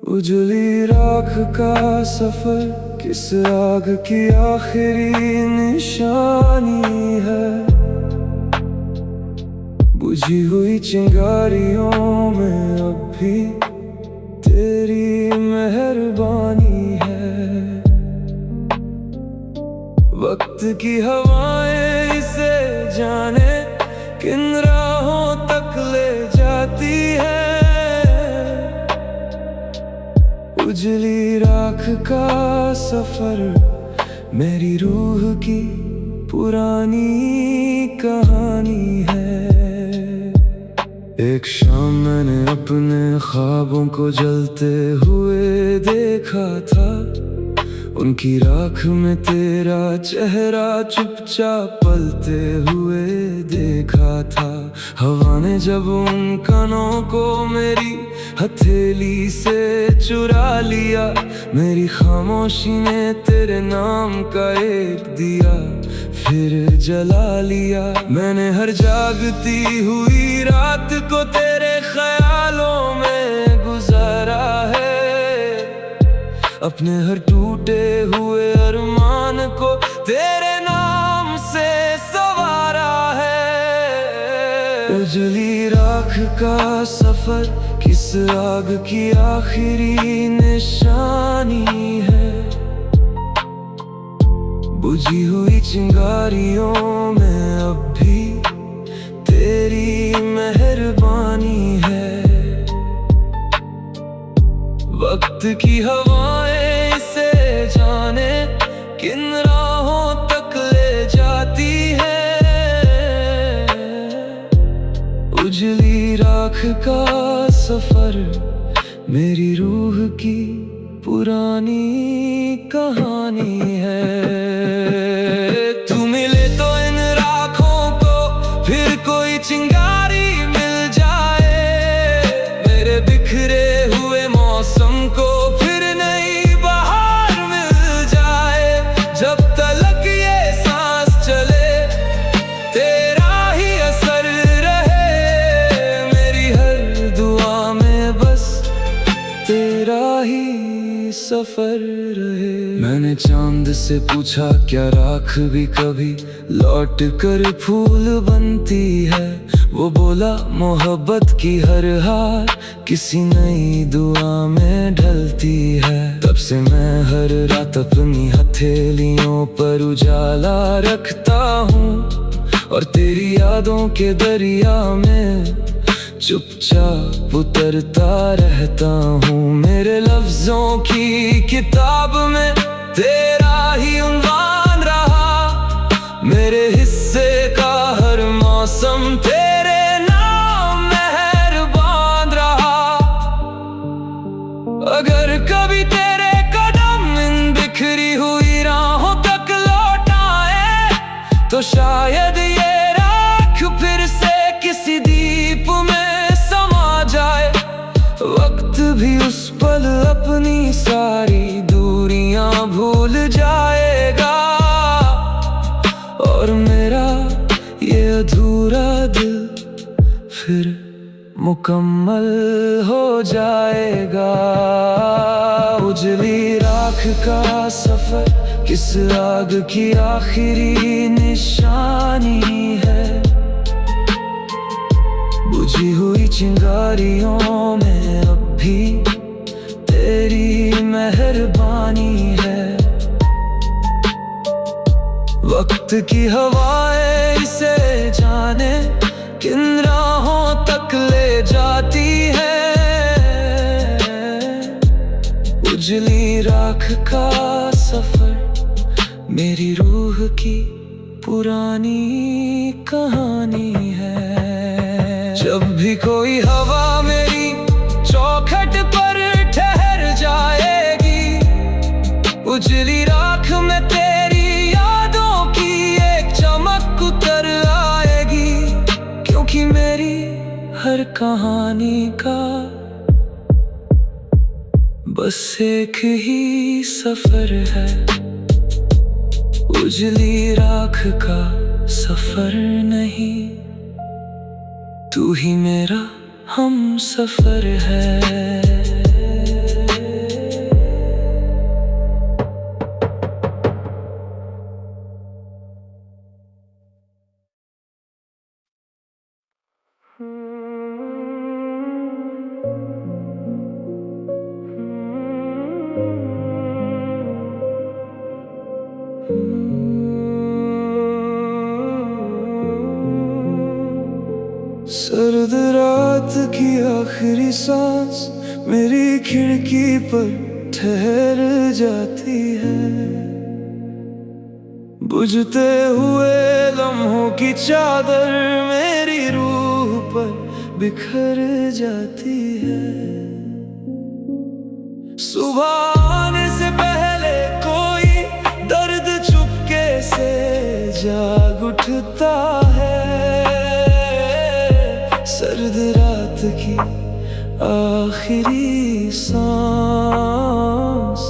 उजली राख का सफर किस आग की आखिरी निशानी है। बुझी हुई चिंगारियों में अब भी तेरी मेहरबानी है। वक्त की हवाएं इसे जाने किन राहों तक ले जाती है। उजली राख का सफर मेरी रूह की पुरानी कहानी है। एक शाम मैंने अपने ख्वाबों को जलते हुए देखा था। उनकी राख में तेरा चेहरा चुपचाप पलते हुए देखा था। हवा ने जब उन कनों को मेरी हथेली से चुरा लिया, मेरी खामोशी ने तेरे नाम का एक दिया फिर जला लिया। मैंने हर जागती हुई रात को तेरे ख्यालों में गुजारा है। अपने हर टूटे हुए अरमान को तेरे नाम से संवारा है। उजली राख का सफर किस आग की आखिरी निशानी है। बुझी हुई चिंगारियों में अब भी तेरी मेहरबानी है। वक्त की हवाएं इसे जाने किन राहों तक ले जाती है। उजली राख का सफर मेरी रूह की पुरानी कहानी है। तू मिले तो इन राखों को फिर कोई चिंगारी मिल जाए। मेरे बिखरे हुए मौसम को फिर नई बहार मिल जाए। जब तलक ये सांस चले तेरा ही असर रहे। मेरी हर दुआ में बस तेरा ही सफर रहे। मैंने चांद से पूछा क्या राख भी कभी लौट कर फूल बनती है। वो बोला मोहब्बत की हर हार किसी नई दुआ में ढलती है। तब से मैं हर रात अपनी हथेलियों पर उजाला रखता हूँ और तेरी यादों के दरिया में चुपचाप उतरता रहता हूँ। मेरे लफ्जों की किताब में तेरा ही उन्वान रहा। मेरे हिस्से का हर मौसम तेरे नाम मेहरबान रहा। अगर कभी तेरे कदम इन बिखरी हुई राहों तक लौट आए तो शायद ये राख फिर से किसी दीप में वक्त भी उस पल अपनी सारी दूरियां भूल जाएगा। और मेरा ये अधूरा दिल फिर मुकम्मल हो जाएगा। उजली राख का सफर किस आग की आखिरी निशानी है। बुझी हुई चिंगारियों में अब भी तेरी मेहरबानी है। वक्त की हवाएं इसे जाने किन राहों तक ले जाती है। उजली राख का सफर मेरी रूह की पुरानी कहानी है। जब भी कोई हवा मेरी चौखट पर ठहर जाएगी, उजली राख में तेरी यादों की एक चमक उतर आएगी। क्योंकि मेरी हर कहानी का बस एक ही सफर है। उजली राख का सफर नहीं, तू ही मेरा हम सफर है। सांस मेरी खिड़की पर ठहर जाती है। बुझते हुए लम्हों की चादर मेरी रूह पर बिखर जाती है। सुबह आने से पहले कोई दर्द चुपके से जाग उठता है। सर्द रात की आखिरी सांस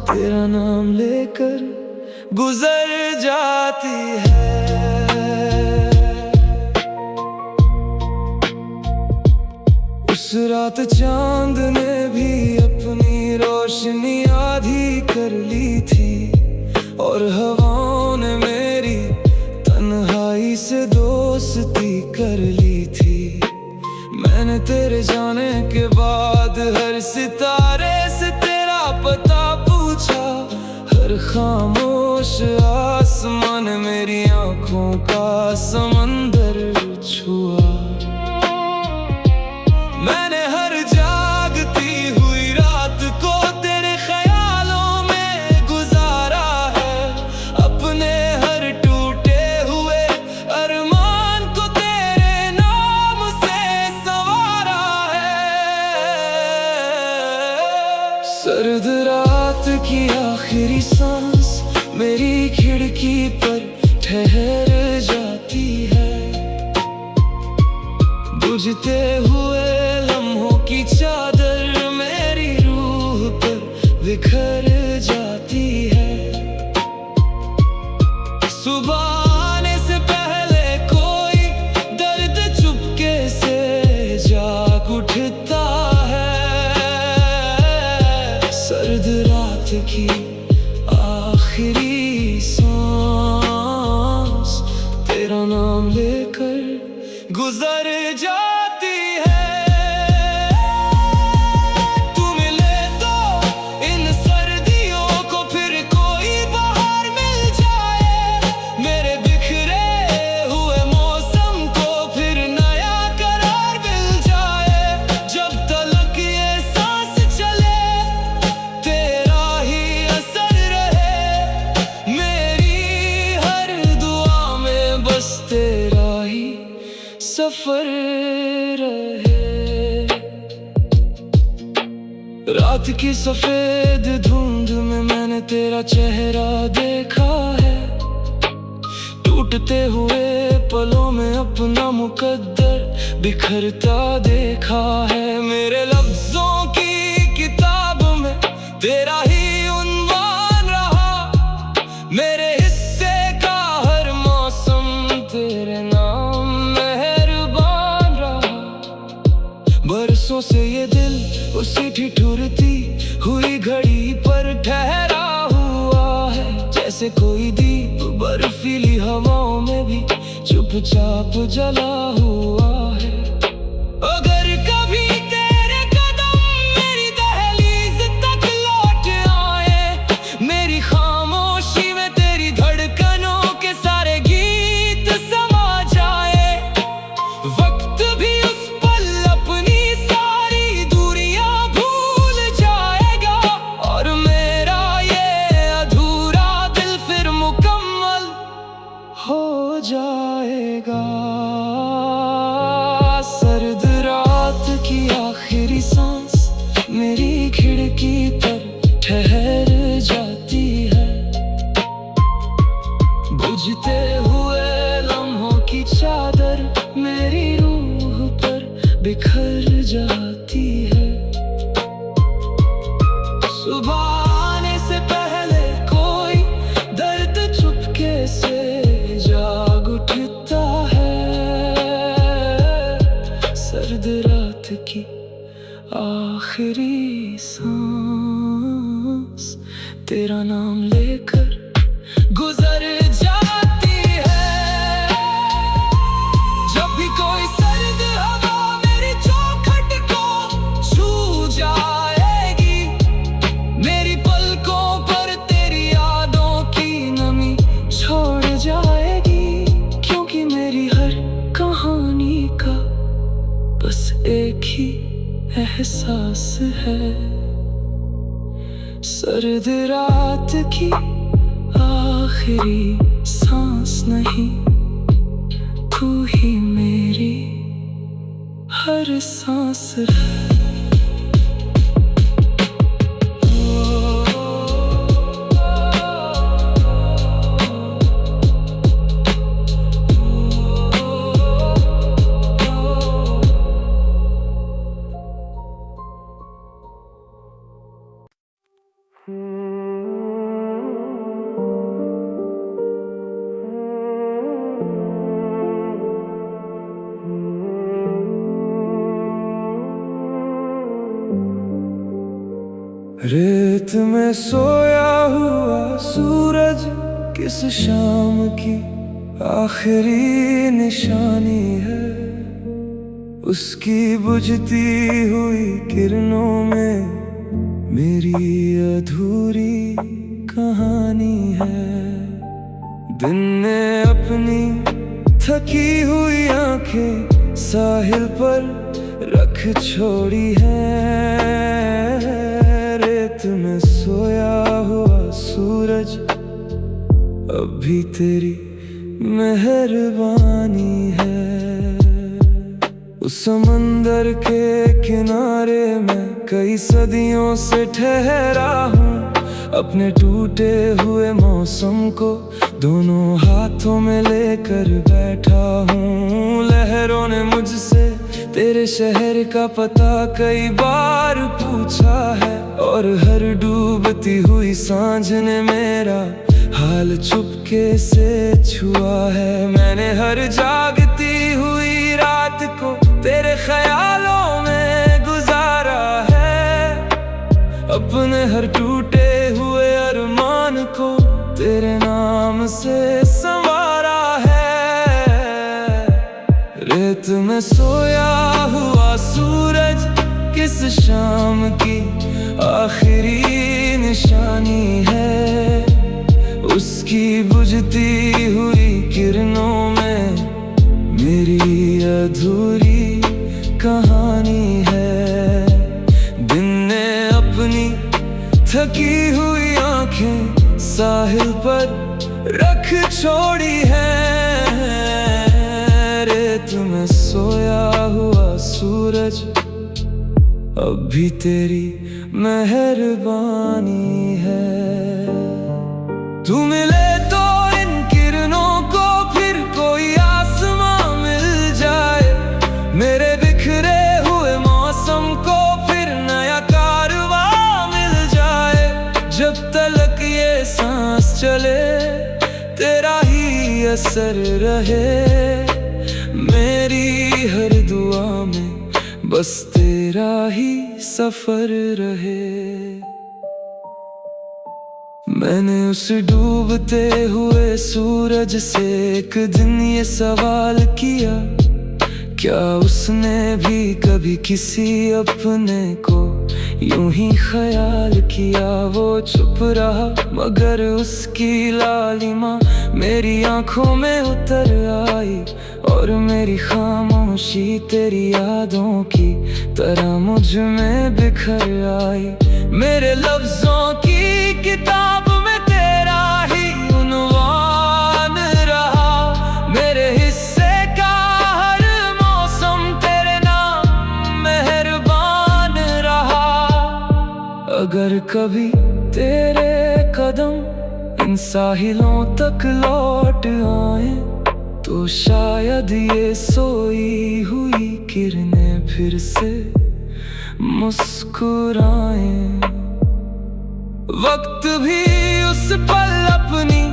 तेरा नाम लेकर गुजर जाती है। उस रात चांद ने भी अपनी रोशनी आधी कर ली थी और हवाओं ने मेरी तन्हाई से दोस्ती कर ली थी। मैंने तेरे जाने के बाद हर सितारे से तेरा पता पूछा, हर खामोश आसमान मेरी आंखों का समंदर छुआ। मैंने हर जागती हुई रात को तेरे ख्यालों में गुजारा है। अपने हर टूटे हुए अरमान को तेरे नाम से संवारा है। सर्द रात की आखिरी सांस मेरी खिड़की पर ठहर जाती है। बुझते हुए लम्हों की चादर मेरी रूह पर बिखर जाती है। सुबह आने से पहले कोई दर्द चुपके से जाग उठता है। सर्द रात की आखिरी सांस तेरा नाम लेकर गुजर जाती है। तू मिले तो इन सर्दियों को फिर कोई बाहर मिल जाए। मेरे बिखरे हुए मौसम को फिर नया करार मिल जाए। जब तलक ये सांस चले तेरा ही असर रहे। मेरी हर दुआ में बस तेरा ही सफर रहे। रात की सफेद धुंध में मैंने तेरा चेहरा देखा है। टूटते हुए पलों में अपना मुकद्दर बिखरता देखा है। मेरे लफ्जों की किताब में तेरा ही उन्वान रहा। मेरे हिस्से का हर मौसम तेरे नाम मेहरबान रहा। बरसों से ये दिल उसी ठिठुरती हुई घड़ी पर ठहरा हुआ है। जैसे कोई दीप बर्फीली हवाओं में भी चुपचाप जला हुआ है। अगर कभी तेरे कदम मेरी दहलीज तक लौट आए, मेरी खामोशी में तेरी धड़कनों के सारे गीत समा जाए। वक्त भी उस पल अपनी सारी दूरियां भूल जाएगा और मेरा ये अधूरा दिल फिर मुकम्मल हो जाएगा। सर्द रात की आखिरी सांस मेरी खिड़की पर ठहर जाती है। बुझते हुए लम्हों की चादर मेरी रूह पर बिखर जाती है। सुबह आने से पहले कोई दर्द चुपके से जाग उठता है। सर्द रात की आखिरी सांस तेरा नाम लेकर गुजर जाती है। जब भी कोई सर्द हवा मेरी चौखट को छू जाएगी, मेरी पलकों पर तेरी यादों की नमी छोड़ जाएगी। क्योंकि मेरी हर कहानी का बस एक ही एहसास एहसास है। सर्द रात की आखिरी सांस नहीं, तू ही मेरी हर सांस है। रेत में सोया हुआ सूरज किस शाम की आखिरी निशानी है। उसकी बुझती हुई किरणों में मेरी अधूरी कहानी है। दिन ने अपनी थकी हुई आंखें साहिल पर रख छोड़ी है। रेत में सोया हुआ सूरज अब भी तेरी मेहरबानी है। उस समंदर के किनारे में कई सदियों से ठहरा हूँ। अपने टूटे हुए मौसम को दोनों हाथों में लेकर बैठा हूँ। लहरों ने मुझसे तेरे शहर का पता कई बार पूछा है, और हर डूबती हुई सांझ ने मेरा हाल चुपके से छुआ है। मैंने हर जागती हुई रात को तेरे ख्यालों में गुजारा है। अपने हर टूटे हुए अरमान को तेरे नाम से संवारा है। रेत में सोया हुआ सूरज किस शाम की आखिरी निशानी है। उसकी बुझती हुई किरणों में मेरी अधूरी कहानी है। दिन ने अपनी थकी हुई आंखें साहिल पर रख छोड़ी है। रेत में सोया हुआ सूरज अब भी तेरी मेहरबानी है। तू मिले तो इन किरणों को फिर कोई आसमां मिल जाए। मेरे बिखरे हुए मौसम को फिर नया कारवां मिल जाए। जब तक ये सांस चले तेरा ही असर रहे। मेरी हर दुआ में बस तेरा ही सफर रहे। मैंने उस डूबते हुए सूरज से एक दिन ये सवाल किया, क्या उसने भी कभी किसी अपने को यूं ही ख्याल किया। वो चुप रहा मगर उसकी लालिमा मेरी आंखों में उतर आई, और मेरी खामोशी तेरी यादों की तरह मुझ में बिखर आई। मेरे लफ्जों की किताब में तेरा ही उन्वान रहा। मेरे हिस्से का हर मौसम तेरे नाम मेहरबान रहा। अगर कभी तेरे कदम इन साहिलों तक लौट आए तो शायद ये सोई हुई किरणें फिर से मुस्कुराएं। वक्त भी उस पल अपनी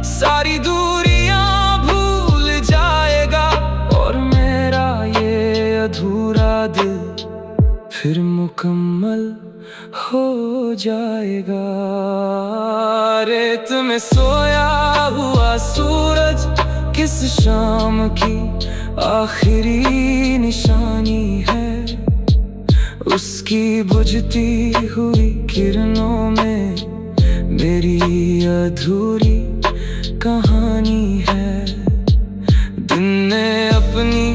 सारी दूरियां भूल जाएगा, और मेरा ये अधूरा दिल फिर मुकम्मल हो जाएगा। रेत में सोया हुआ सूरज किस शाम की आखिरी निशानी है। उसकी बुझती हुई किरणों में मेरी अधूरी कहानी है। दिन ने अपनी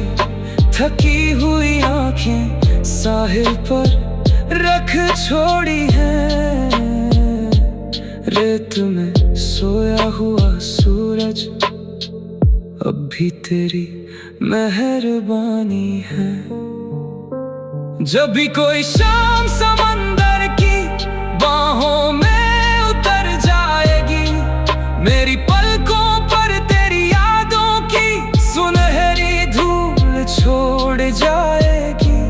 थकी हुई आंखें साहिल पर रख छोड़ी है। रेत में सोया हुआ सूरज, अब भी तेरी मेहरबानी है। जब भी कोई शाम समंदर की बाहों में उतर जाएगी, मेरी पलकों पर तेरी यादों की सुनहरी धूल छोड़ जाएगी।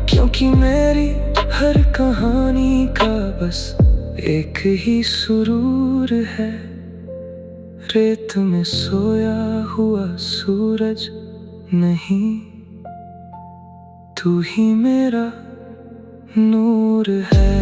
क्योंकि मेरी हर कहानी का बस एक ही सुरूर है। रेत में सोया हुआ सूरज नहीं, तू ही मेरा नूर है।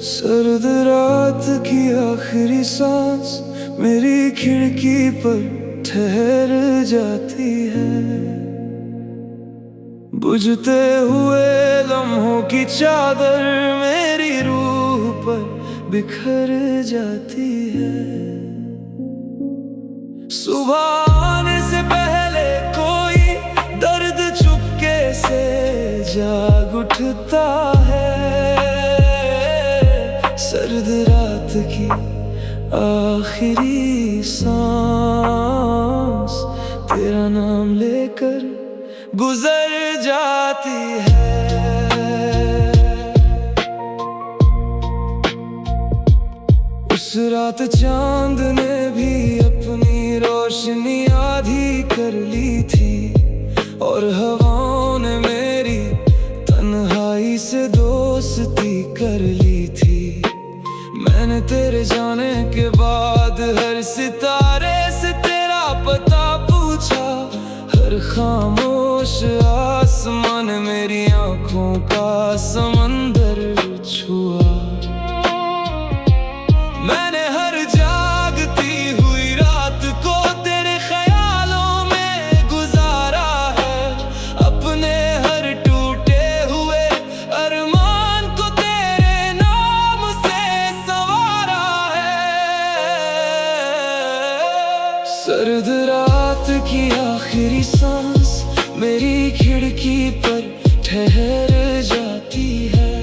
सर्द रात की आखिरी सांस मेरी खिड़की पर ठहर जाती है। बुझते हुए लम्हों की चादर मेरी रूह पर बिखर जाती है। सुबह आने से पहले कोई दर्द चुपके से जाग उठता है। सर्द रात की आखिरी सांस तेरा नाम लेकर गुजर जाती है। उस रात चांद ने भी अपनी रोशनी आधी कर ली थी, और हवाओं ने मेरी तन्हाई से दोस्ती कर ली थी। मैंने तेरे जाने के बाद हर सितारे से तेरा पता पूछा, हर खामोश आसमान मेरी आंखों का समंदर छुआ। मैंने हर जागती हुई रात को तेरे ख्यालों में गुजारा है। अपने हर टूटे हुए अरमान को तेरे नाम से संवारा है। सर्द रात की आखिरी सांस मेरी खिड़की पर ठहर जाती है।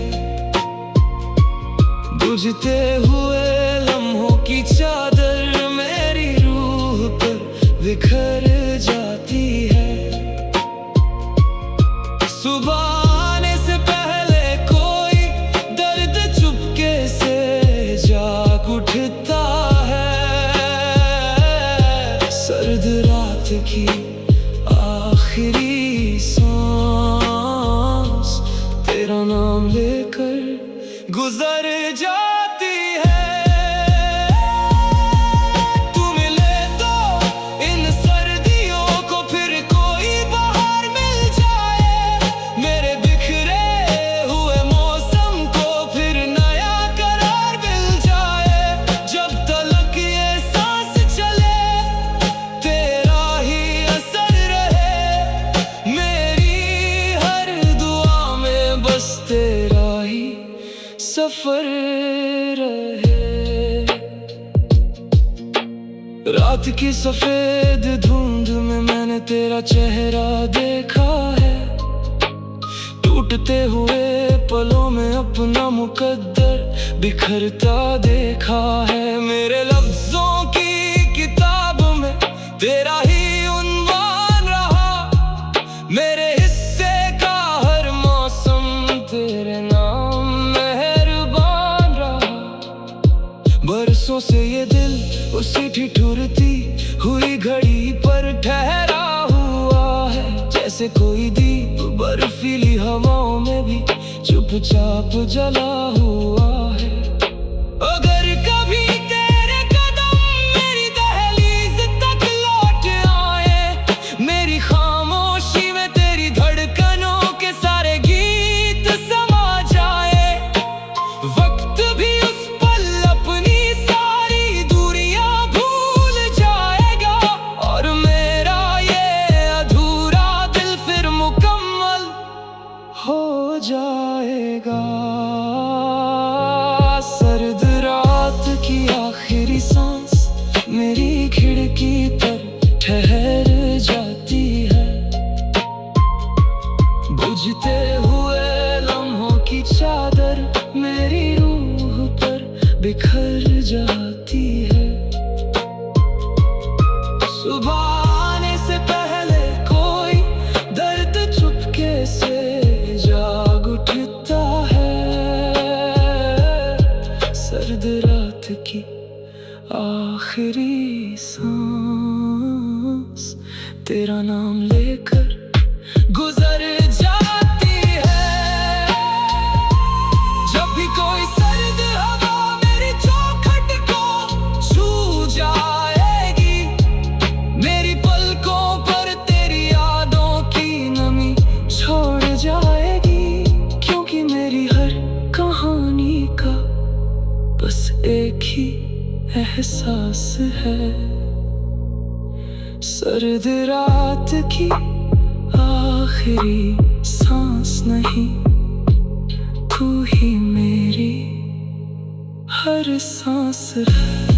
बुझते हुए लम्हों की चादर मेरी रूह पर बिखर जाती है। सुबह आने से पहले कोई दर्द चुपके से जाग उठता है। सर्द रात की आखिरी सांस तेरा नाम लेकर गुजर जाती है। तू मिले तो इन सर्दियों को फिर कोई बाहर मिल जाए। मेरे बिखरे हुए मौसम को फिर नया करार मिल जाए। जब तलक ये सांस चले तेरा ही असर रहे। मेरी हर दुआ में बस तेरा ही सफर रहे। रात की सफेद धुंध में मैंने तेरा चेहरा देखा है। टूटते हुए पलों में अपना मुकद्दर बिखरता देखा है। मेरे लफ्जों की किताब में तेरा ही उन्वान रहा। मेरे हिस्से का हर मौसम तेरे नाम मेहरबान रहा। बरसों से ये दिल उसी ठिठुरती हुई घड़ी पर ठहरा हुआ है। जैसे कोई दीप बर्फीली हवाओं में भी चुपचाप जला हुआ है। अगर कभी तेरे कदम मेरी दहलीज तक लौट आए, मेरी खामोशी में तेरी धड़कनों के सारे गीत समा जाए। बिखर जाती है। सुबह आने से पहले कोई दर्द चुपके से जाग उठता है। सर्द रात की आखिरी सांस तेरा नाम लेकर गुजर जाती है। जब भी कोई सर्द हवा मेरी चौखट को छू जाएगी, मेरी पलकों पर तेरी यादों की नमी छोड़ जाएगी। क्योंकि मेरी हर कहानी का बस एक ही एहसास है, सर्द रात की आखिरी सांस नहीं, तू ही मेरी हर सांस है।